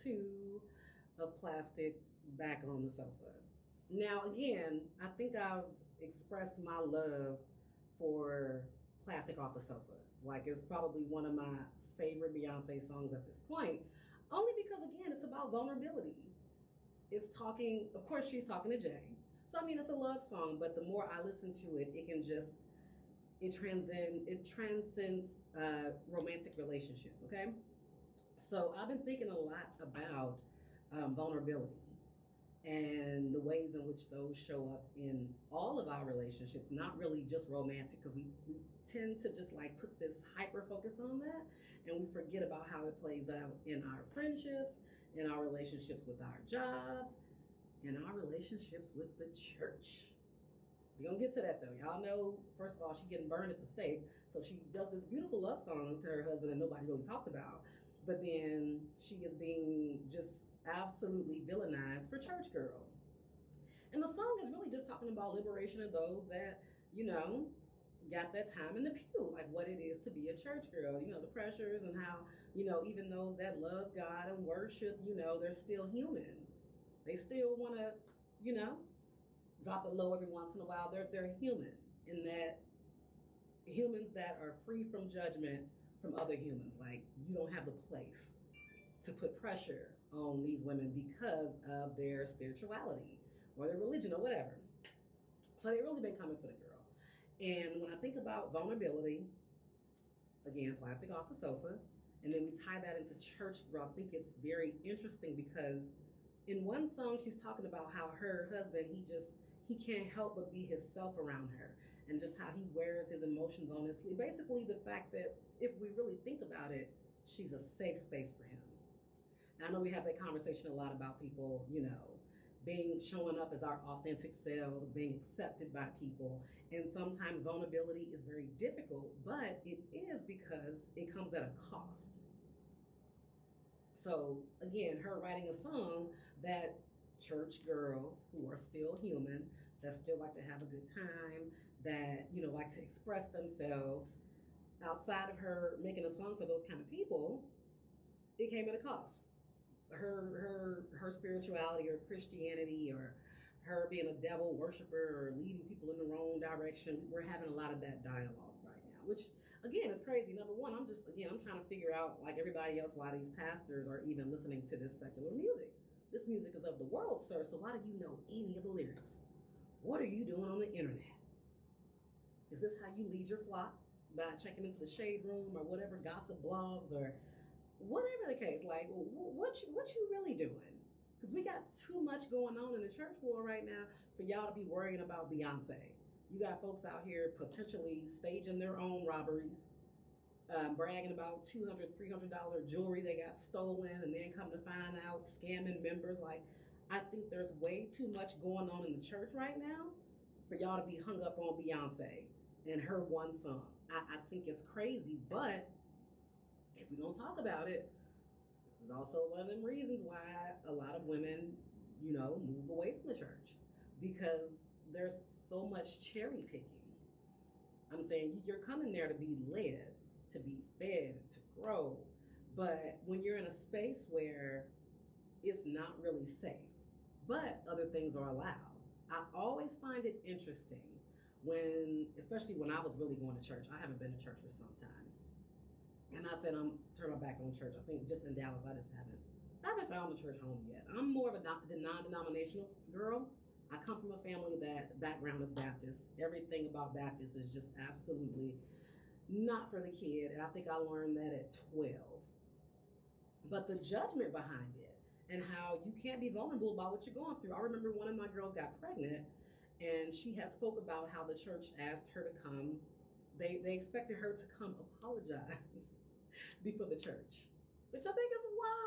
two of plastic back on the sofa. Now, again, I think I've expressed my love for Plastic Off the Sofa. Like, it's probably one of my favorite Beyonce songs at this point, only because, again, it's about vulnerability. It's talking, of course, she's talking to Jay. So, I mean, it's a love song, but the more I listen to it, it can just, it transcends romantic relationships, okay? So, I've been thinking a lot about vulnerability and the ways in which those show up in all of our relationships, not really just romantic, because we tend to just like put this hyper focus on that and we forget about how it plays out in our friendships, in our relationships with our jobs, in our relationships with the church. We're gonna get to that though. Y'all know, first of all, she's getting burned at the stake. So she does this beautiful love song to her husband that nobody really talks about. But then she is being just absolutely villainized for church girl. And the song is really just talking about liberation of those that, got that time in the pew, like what it is to be a church girl, the pressures and how, even those that love God and worship, they're still human. They still want to, drop it low every once in a while. They're human in that humans that are free from judgment from other humans. Like, you don't have the place to put pressure on these women because of their spirituality or their religion or whatever. So they really been coming for the girl. And when I think about vulnerability, again, Plastic Off the Sofa, and then we tie that into church girl, I think it's very interesting because in one song she's talking about how her husband, he can't help but be himself around her, and just how he wears his emotions on his sleeve. Basically the fact that if we really think about it, she's a safe space for him. And I know we have that conversation a lot about people, showing up as our authentic selves, being accepted by people. And sometimes vulnerability is very difficult, but it is because it comes at a cost. So again, her writing a song that church girls who are still human, that still like to have a good time, that, like to express themselves, outside of her making a song for those kind of people, it came at a cost. Her spirituality or Christianity or her being a devil worshiper or leading people in the wrong direction. We're having a lot of that dialogue right now, which again is crazy. Number one, I'm trying to figure out, like everybody else, why these pastors are even listening to this secular music. This music is of the world, sir, so why do you know any of the lyrics? What are you doing on the internet? Is this how you lead your flock? By checking into the shade room or whatever gossip blogs or whatever the case, like what you really doing? Because we got too much going on in the church world right now for y'all to be worrying about Beyonce. You got folks out here potentially staging their own robberies, bragging about $200, $300 jewelry they got stolen, and then come to find out scamming members. Like, I think there's way too much going on in the church right now for y'all to be hung up on Beyonce and her one song. I think it's crazy, but if we don't talk about it, this is also one of them reasons why a lot of women, move away from the church, because there's so much cherry picking. I'm saying you're coming there to be led, to be fed, to grow. But when you're in a space where it's not really safe, but other things are allowed, I always find it interesting especially when I was really going to church. I haven't been to church for some time. And I said I'm turning my back on church. I think just in Dallas, I haven't found a church home yet. I'm more of the non-denominational girl. I come from a family that background is Baptist. Everything about Baptist is just absolutely not for the kid. And I think I learned that at 12. But the judgment behind it and how you can't be vulnerable about what you're going through. I remember one of my girls got pregnant and she had spoke about how the church asked her to come. They expected her to come apologize before the church, which I think is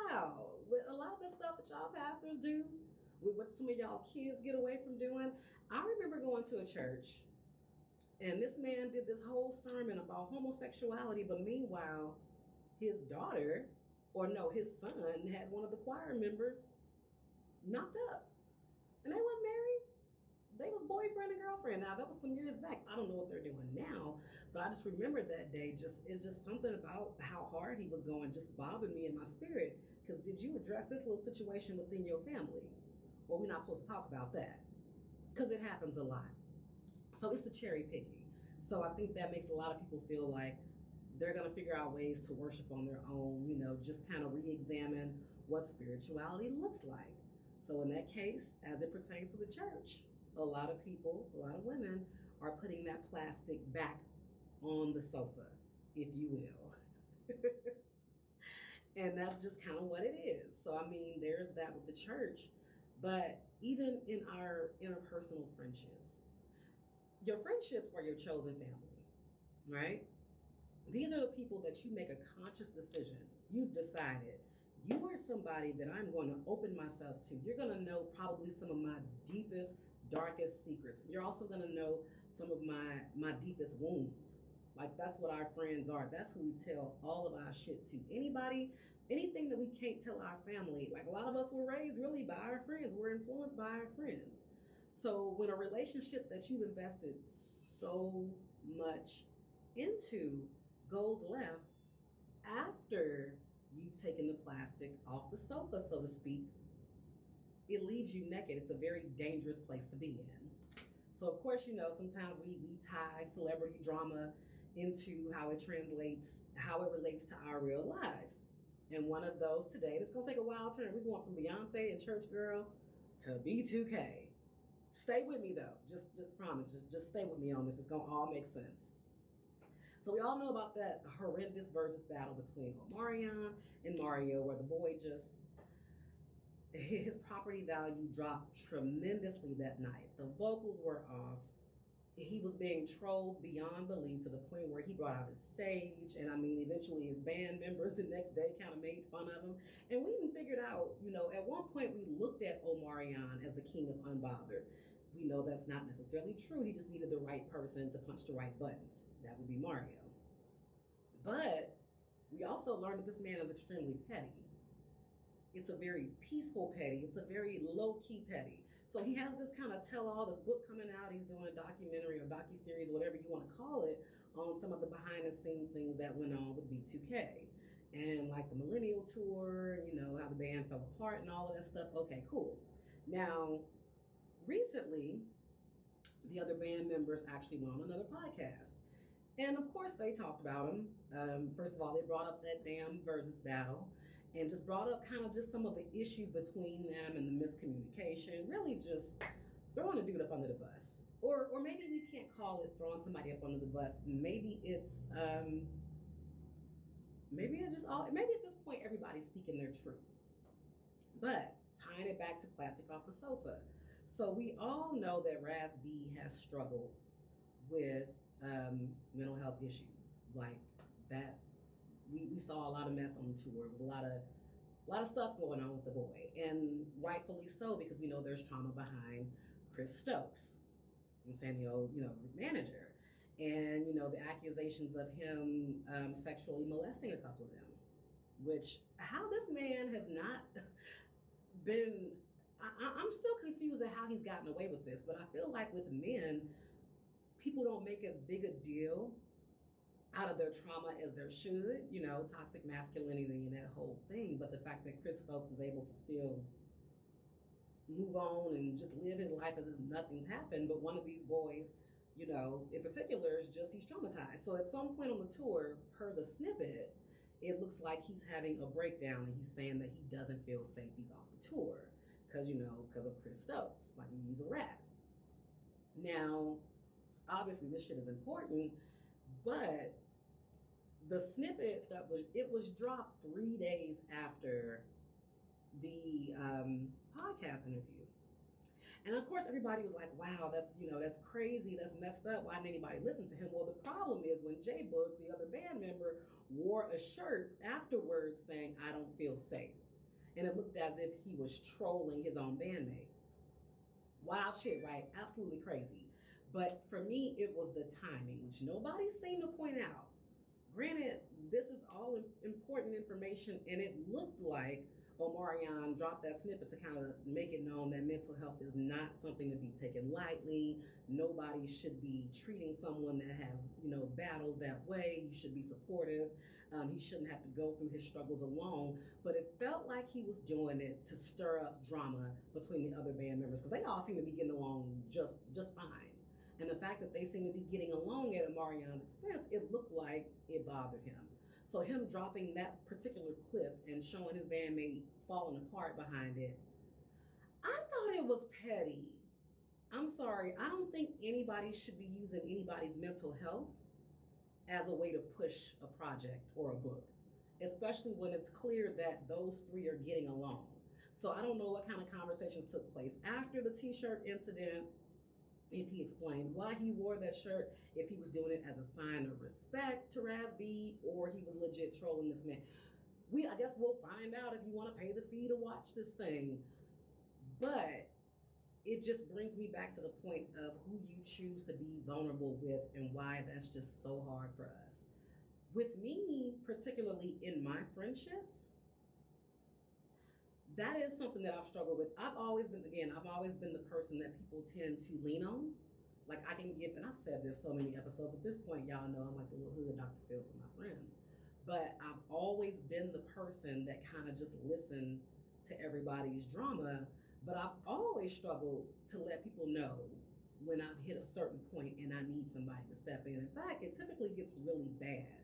wild. With a lot of the stuff that y'all pastors do, with what some of y'all kids get away from doing. I remember going to a church and this man did this whole sermon about homosexuality, but meanwhile, his daughter, or no, his son had one of the choir members knocked up. And they weren't married, they was boyfriend and girlfriend. Now that was some years back. I don't know what they're doing now, but I just remember that day. It's just something about how hard he was going just bothered me in my spirit. Because did you address this little situation within your family? Well, we're not supposed to talk about that because it happens a lot. So it's the cherry picking. So I think that makes a lot of people feel like they're going to figure out ways to worship on their own, just kind of re-examine what spirituality looks like. So in that case, as it pertains to the church, a lot of people, a lot of women are putting that plastic back on the sofa, if you will. And that's just kind of what it is. So I mean, there's that with the church, but even in our interpersonal friendships, your friendships are your chosen family, right? These are the people that you make a conscious decision. You've decided you are somebody that I'm going to open myself to. You're going to know probably some of my deepest, darkest secrets. You're also going to know some of my deepest wounds. Like that's what our friends are. That's who we tell all of our shit to. Anything that we can't tell our family. Like a lot of us were raised really by our friends. We're influenced by our friends. So when a relationship that you've invested so much into goes left after you've taken the plastic off the sofa, so to speak, it leaves you naked. It's a very dangerous place to be in. So of course, sometimes we tie celebrity drama into how it relates to our real lives. And one of those today, it's gonna take a wild turn. We're going from Beyoncé and Church Girl to B2K. Stay with me though. Just promise. Just stay with me on this. It's gonna all make sense. So we all know about that horrendous versus battle between Omarion and Mario, where the boy his property value dropped tremendously that night. The vocals were off. He was being trolled beyond belief to the point where he brought out his sage. And I mean, eventually his band members the next day kind of made fun of him. And we even figured out, at one point we looked at Omarion as the king of unbothered. We know that's not necessarily true. He just needed the right person to punch the right buttons. That would be Mario. But we also learned that this man is extremely petty. It's a very peaceful petty. It's a very low-key petty. So he has this kind of tell-all, this book coming out. He's doing a documentary or docuseries, whatever you want to call it, on some of the behind-the-scenes things that went on with B2K. And like the Millennial Tour, how the band fell apart and all of that stuff. Okay, cool. Now, recently, the other band members actually went on another podcast. And of course, they talked about him. First of all, they brought up that damn versus battle and just brought up kind of just some of the issues between them and the miscommunication, really just throwing a dude up under the bus. Or maybe we can't call it throwing somebody up under the bus. Maybe it's, maybe at this point, everybody's speaking their truth. But tying it back to plastic off the sofa. So we all know that Raz B has struggled with mental health issues like that. We saw a lot of mess on the tour. It was a lot of stuff going on with the boy, and rightfully so, because we know there's trauma behind Chris Stokes, I'm saying the old manager, and the accusations of him sexually molesting a couple of them, which how this man has not been. I'm still confused at how he's gotten away with this, but I feel like with men, people don't make as big a deal out of their trauma as there should, toxic masculinity and that whole thing. But the fact that Chris Stokes is able to still move on and just live his life as if nothing's happened. But one of these boys, in particular, is just he's traumatized. So at some point on the tour, per the snippet, it looks like he's having a breakdown and he's saying that he doesn't feel safe. He's off the tour because of Chris Stokes, like he's a rat. Now, obviously this shit is important, but the snippet was dropped 3 days after the podcast interview. And of course everybody was like, wow, that's crazy, that's messed up, why didn't anybody listen to him? Well, the problem is when J Book, the other band member, wore a shirt afterwards saying, I don't feel safe. And it looked as if he was trolling his own bandmate. Wild shit, right? Absolutely crazy. But for me, it was the timing, which nobody seemed to point out. Granted, this is all important information, and it looked like Omarion dropped that snippet to kind of make it known that mental health is not something to be taken lightly. Nobody should be treating someone that has, battles that way. You should be supportive. He shouldn't have to go through his struggles alone. But it felt like he was doing it to stir up drama between the other band members because they all seem to be getting along just fine. And the fact that they seem to be getting along at Omarion's expense, it looked like it bothered him. So him dropping that particular clip and showing his bandmate falling apart behind it, I thought it was petty. I'm sorry. I don't think anybody should be using anybody's mental health as a way to push a project or a book, especially when it's clear that those three are getting along. So I don't know what kind of conversations took place after the t-shirt incident, if he explained why he wore that shirt, if he was doing it as a sign of respect to Raz B, or he was legit trolling this man. I guess we'll find out if you want to pay the fee to watch this thing. But it just brings me back to the point of who you choose to be vulnerable with and why that's just so hard for us. With me, particularly in my friendships, that is something that I've struggled with. I've always been the person that people tend to lean on. Like I can give, and I've said this so many episodes. At this point, y'all know I'm like the little hood Dr. Phil for my friends. But I've always been the person that kind of just listened to everybody's drama. But I've always struggled to let people know when I've hit a certain point and I need somebody to step in. In fact, it typically gets really bad.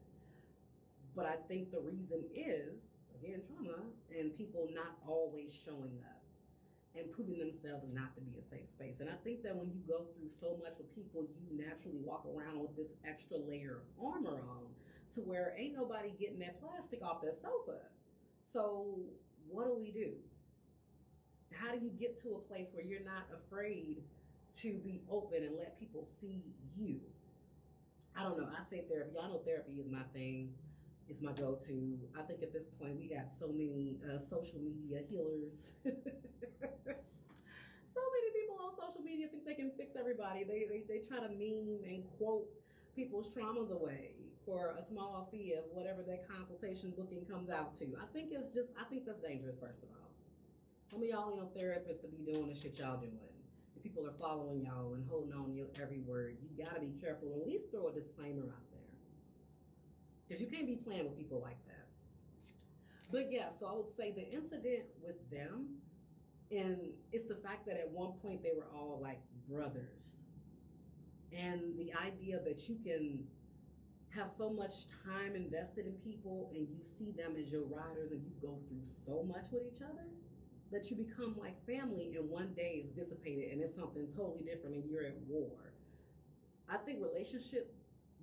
But I think the reason is, again, trauma and people not always showing up and proving themselves not to be a safe space. And I think that when you go through so much with people, you naturally walk around with this extra layer of armor on to where ain't nobody getting that plastic off that sofa. So what do? How do you get to a place where you're not afraid to be open and let people see you? I don't know. I say therapy. Y'all know therapy is my thing. It's my go-to. I think at this point we got so many social media healers. So many people on social media think they can fix everybody. They try to meme and quote people's traumas away for a small fee of whatever that consultation booking comes out to. I think that's dangerous, first of all. Some of y'all ain't no therapists to be doing the shit y'all doing. And people are following y'all and holding on to your every word. You gotta be careful. At least throw a disclaimer out there. Because you can't be playing with people like that. But yeah, so I would say the incident with them, and it's the fact that at one point they were all like brothers. And the idea that you can have so much time invested in people and you see them as your riders and you go through so much with each other that you become like family and one day it's dissipated and it's something totally different and you're at war. I think relationship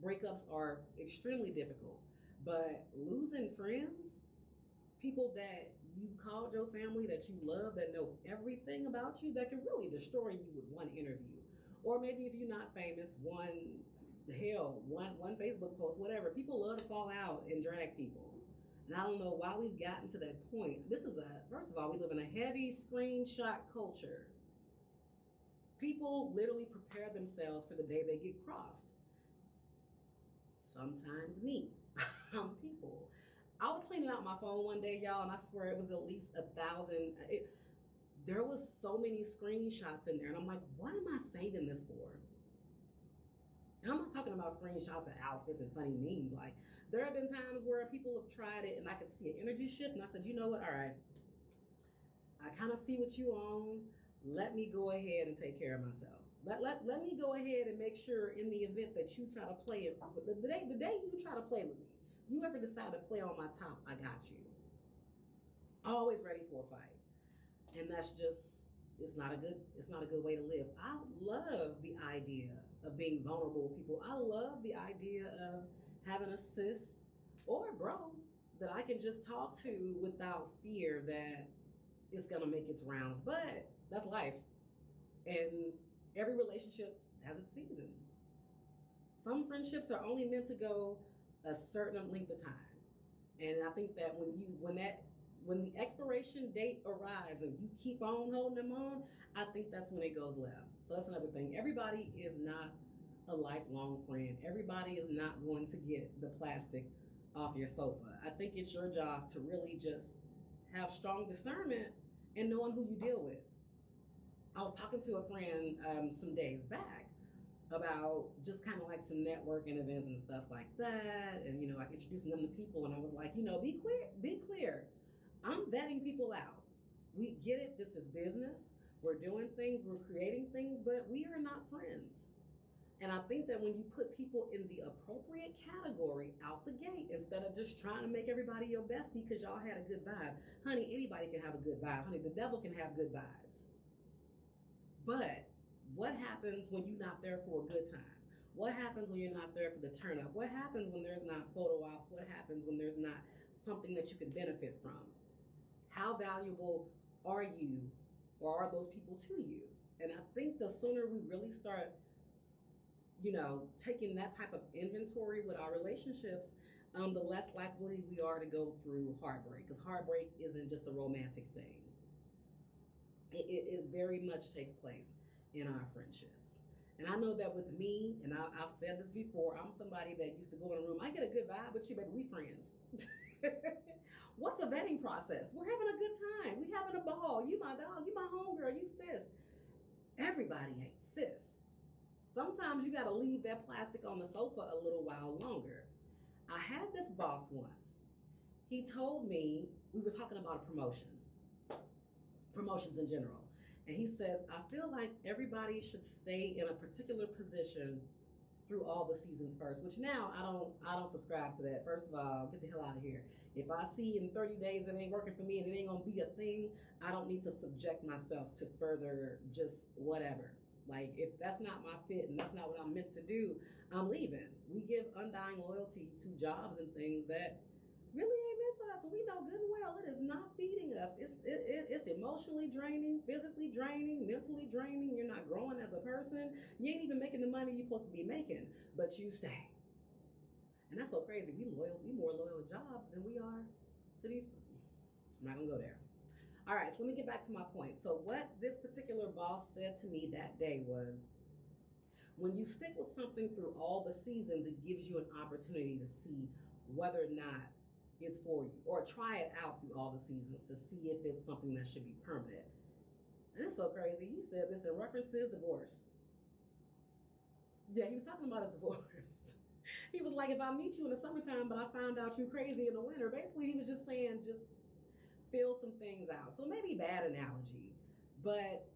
breakups are extremely difficult, but losing friends, people that you called your family, that you love, that know everything about you, that can really destroy you with one interview. Or maybe if you're not famous, one Facebook post, whatever. People love to fall out and drag people. And I don't know why we've gotten to that point. First of all, we live in a heavy screenshot culture. People literally prepare themselves for the day they get crossed. Sometimes me. I'm people. I was cleaning out my phone one day, y'all, and I swear it was at least 1,000. There was so many screenshots in there, and I'm like, what am I saving this for? And I'm not talking about screenshots of outfits and funny memes. Like, there have been times where people have tried it, and I could see an energy shift, and I said, you know what? All right, I kind of see what you own. Let me go ahead and take care of myself. Let me go ahead and make sure in the event that you try to play it, the day you try to play with me, you ever decide to play on my top, I got you. Always ready for a fight. And that's just, it's not a good way to live. I love the idea of being vulnerable with people. I love the idea of having a sis or a bro that I can just talk to without fear that it's gonna make its rounds. But that's life. And every relationship has its season. Some friendships are only meant to go a certain length of time. And I think that when the expiration date arrives and you keep on holding them on, I think that's when it goes left. So that's another thing. Everybody is not a lifelong friend. Everybody is not going to get the plastic off your sofa. I think it's your job to really just have strong discernment and knowing who you deal with. I was talking to a friend some days back about just kind of like some networking events and stuff like that, and like introducing them to people. And I was like, be clear. I'm vetting people out. We get it. This is business. We're doing things. We're creating things, but we are not friends. And I think that when you put people in the appropriate category out the gate, instead of just trying to make everybody your bestie because y'all had a good vibe, honey, anybody can have a good vibe. Honey, the devil can have good vibes. But what happens when you're not there for a good time? What happens when you're not there for the turn up? What happens when there's not photo ops? What happens when there's not something that you can benefit from? How valuable are you, or are those people to you? And I think the sooner we really start taking that type of inventory with our relationships, the less likely we are to go through heartbreak. Because heartbreak isn't just a romantic thing. It very much takes place in our friendships. And I know that with me, and I've said this before, I'm somebody that used to go in a room, I get a good vibe with you, baby, we friends. What's a vetting process? We're having a good time. We having a ball. You my dog, you my homegirl, you sis. Everybody ain't sis. Sometimes you got to leave that plastic on the sofa a little while longer. I had this boss once. He told me, we were talking about a promotions in general. And he says, I feel like everybody should stay in a particular position through all the seasons first, which now I don't subscribe to that. First of all, get the hell out of here. If I see in 30 days it ain't working for me and it ain't gonna be a thing, I don't need to subject myself to further just whatever. Like, if that's not my fit and that's not what I'm meant to do, I'm leaving. We give undying loyalty to jobs and things that really ain't meant for us. And we know good and well it is not feeding us. It's emotionally draining, physically draining, mentally draining. You're not growing as a person. You ain't even making the money you're supposed to be making, but you stay. And that's so crazy. We more loyal to jobs than we are to these. I'm not gonna go there. All right, so let me get back to my point. So what this particular boss said to me that day was, when you stick with something through all the seasons, it gives you an opportunity to see whether or not it's for you, or try it out through all the seasons to see if it's something that should be permanent. And it's so crazy. He said this in reference to his divorce. Yeah, he was talking about his divorce. He was like, if I meet you in the summertime, but I found out you're crazy in the winter. Basically, he was just saying, just feel some things out. So maybe bad analogy, but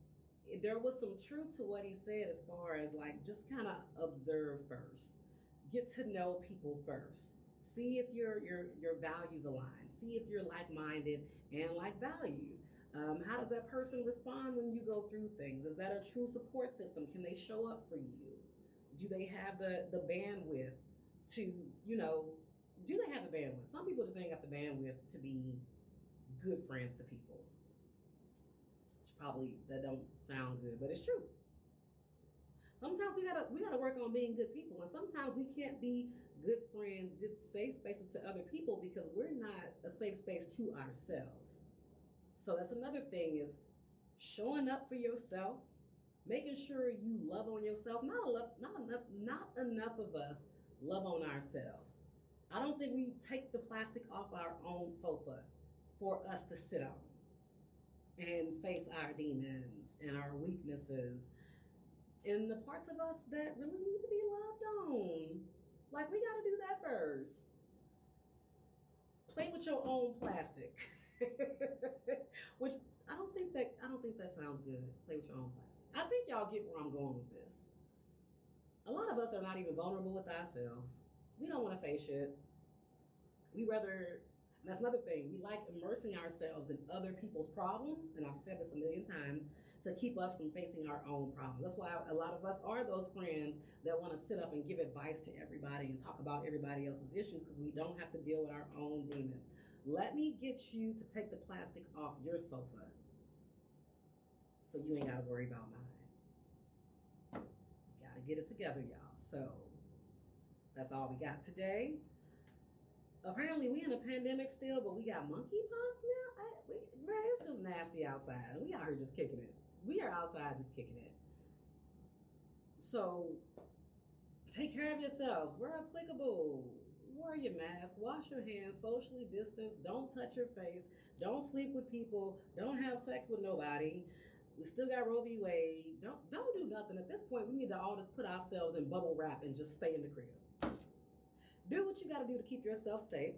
there was some truth to what he said as far as like, just kind of observe first, get to know people first, see if your values align, see if you're like-minded and like valued. How does that person respond when you go through things? Is that a true support system? Can they show up for you? Do they have the bandwidth to, do they have the bandwidth? Some people just ain't got the bandwidth to be good friends to people. Which probably, that don't sound good, but it's true. Sometimes we gotta work on being good people, and sometimes we can't be good friends, good safe spaces to other people because we're not a safe space to ourselves. So that's another thing, is showing up for yourself, making sure you love on yourself. Not enough of us love on ourselves. I don't think we take the plastic off our own sofa for us to sit on and face our demons and our weaknesses and the parts of us that really need to be loved on. Like, we got to do that first. Play with your own plastic. Which I don't think that sounds good. Play with your own plastic. I think y'all get where I'm going with this. A lot of us are not even vulnerable with ourselves. We don't want to face shit. We rather, and that's another thing, we like immersing ourselves in other people's problems, and I've said this a million times, to keep us from facing our own problems. That's why a lot of us are those friends that want to sit up and give advice to everybody and talk about everybody else's issues, because we don't have to deal with our own demons. Let me get you to take the plastic off your sofa so you ain't got to worry about mine. We got to get it together, y'all. So that's all we got today. Apparently, we in a pandemic still, but we got monkeypox now? It's just nasty outside. We out here just kicking it. We are outside just kicking it. So take care of yourselves. We're applicable. wear your mask, wash your hands, socially distance, don't touch your face, don't sleep with people, don't have sex with nobody. We still got Roe v. Wade. Don't do nothing. At this point, we need to all just put ourselves in bubble wrap and just stay in the crib. Do what you got to do to keep yourself safe.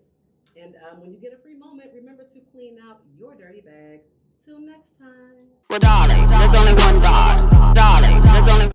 And when you get a free moment, remember to clean out your dirty bag. Till next time. Well, darling, there's only one